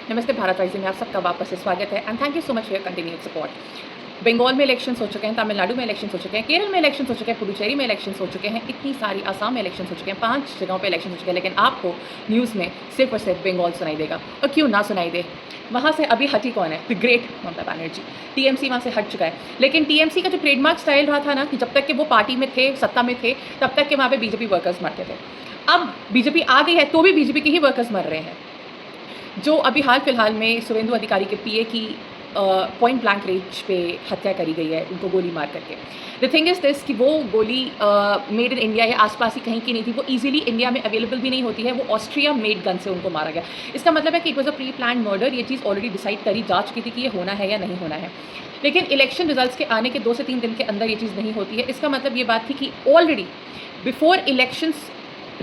नमस्ते भारत राइजिंग में आप सबका वापस से स्वागत है and thank you so much for your continued support. Bengal में इलेक्शंस हो चुके हैं, तमिलनाडु में इलेक्शंस हो चुके हैं, केरल में इलेक्शंस हो चुके हैं, पुडुचेरी में इलेक्शंस हो चुके हैं, इतनी सारी आसाम में इलेक्शंस हो चुके हैं, 5 जगहों पे इलेक्शन हो चुके हैं, लेकिन आपको न्यूज़ में सिर्फ और सिर्फ बंगाल सुनाई देगा। और क्यों ना सुनाई दे, वहाँ से अभी हटी कौन है? The great Mamata Banerjee. TMC वहाँ से हट चुका है, लेकिन टीएमसी का जो ट्रेडमार्क स्टाइल रहा था ना कि जब तक कि वो पार्टी में थे, सत्ता में थे, तब तक के वहाँ पे बीजेपी वर्कर्स मरते थे। अब बीजेपी आ गई है तो भी बीजेपी के ही वर्कर्स मर रहे हैं। जो अभी हाल फिलहाल में शुभेंदु अधिकारी के पीए की पॉइंट ब्लैंक रेंज पे हत्या करी गई है, उनको गोली मार करके। द थिंग इज़ दिस कि वो गोली मेड इन इंडिया या आसपास ही कहीं की नहीं थी, वो इजीली इंडिया में अवेलेबल भी नहीं होती है, वो ऑस्ट्रिया मेड गन से उनको मारा गया। इसका मतलब है कि it was a pre plan murder. ये चीज़ ऑलरेडी डिसाइड करी जा चुकी थी कि ये होना है या नहीं होना है, लेकिन इलेक्शन रिजल्ट्स के आने के 2 से 3 दिन के अंदर ये चीज़ नहीं होती है। इसका मतलब ये बात थी कि already before elections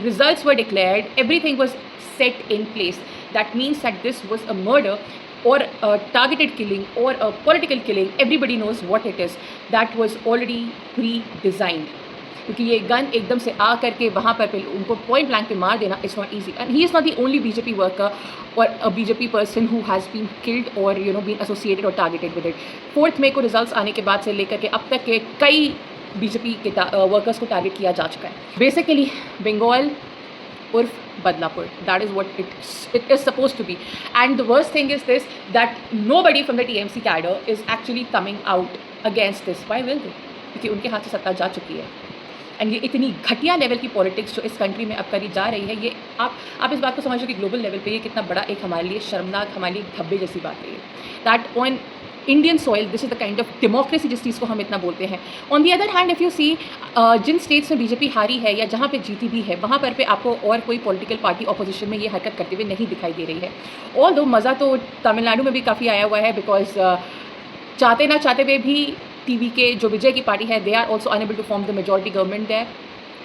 results were declared, everything was set in place. That means that this was a murder or a targeted killing or a political killing. Everybody knows what it is. That was already pre-designed. क्योंकि ये gun एकदम से आ करके वहाँ पर उनको point blank पे मार देना is not easy, and he is not the only BJP worker or a BJP person who has been killed or been associated or targeted with it. 4 मई को रिजल्ट्स आने के बाद से लेकर के अब तक के कई बीजेपी के वर्कर्स को टारगेट किया जा चुका है। बेसिकली बंगाल उर्फ Badlapur, that is what it is supposed to be. And the worst thing is this, that nobody from the TMC cadre is actually coming out against this. Why will they? क्योंकि उनके हाथ से सत्ता जा चुकी है। एंड ये इतनी घटिया लेवल की पॉलिटिक्स जो इस कंट्री में अब करी जा रही है, ये आप इस बात को समझो कि ग्लोबल लेवल पे ये कितना बड़ा एक हमारे लिए शर्मनाक, हमारे लिए धब्बे जैसी बात है। That on Indian soil this is the kind of democracy जिस चीज़ को हम इतना बोलते हैं। On the other hand if you see जिन स्टेट्स में बीजेपी हारी है या जहाँ पे जीती भी है, वहाँ पर पे आपको और कोई पॉलिटिकल पार्टी ऑपोजिशन में ये हरकत करते हुए नहीं दिखाई दे रही है। ऑल दो मज़ा तो तमिलनाडु में भी काफ़ी आया हुआ है, बिकॉज चाहते ना चाहते हुए भी टीवी के जो विजय की पार्टी है, they are also enable to form the majority government there.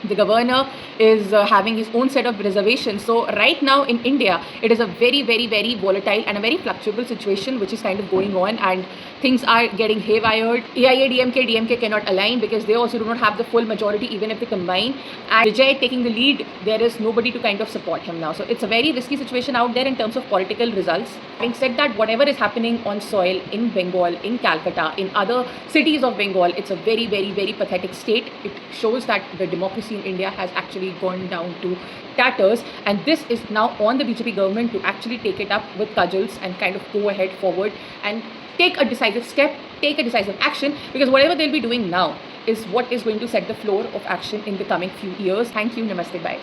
The governor is having his own set of reservations. So right now in India, it is a very, very, very volatile and a very fluctuable situation which is kind of going on, and things are getting haywired. AIADMK, DMK cannot align because they also do not have the full majority even if they combine. And Vijay taking the lead, there is nobody to kind of support him now. So it's a very risky situation out there in terms of political results. Having said that, whatever is happening on soil in Bengal, in Calcutta, in other cities of Bengal, it's a very, very, very pathetic state. It shows that the democracy in India has actually gone down to tatters, and this is now on the BJP government to actually take it up with cudgels and kind of go ahead forward and take a decisive step, take a decisive action, because whatever they'll be doing now is what is going to set the floor of action in the coming few years. Thank you. Namaste. Bye.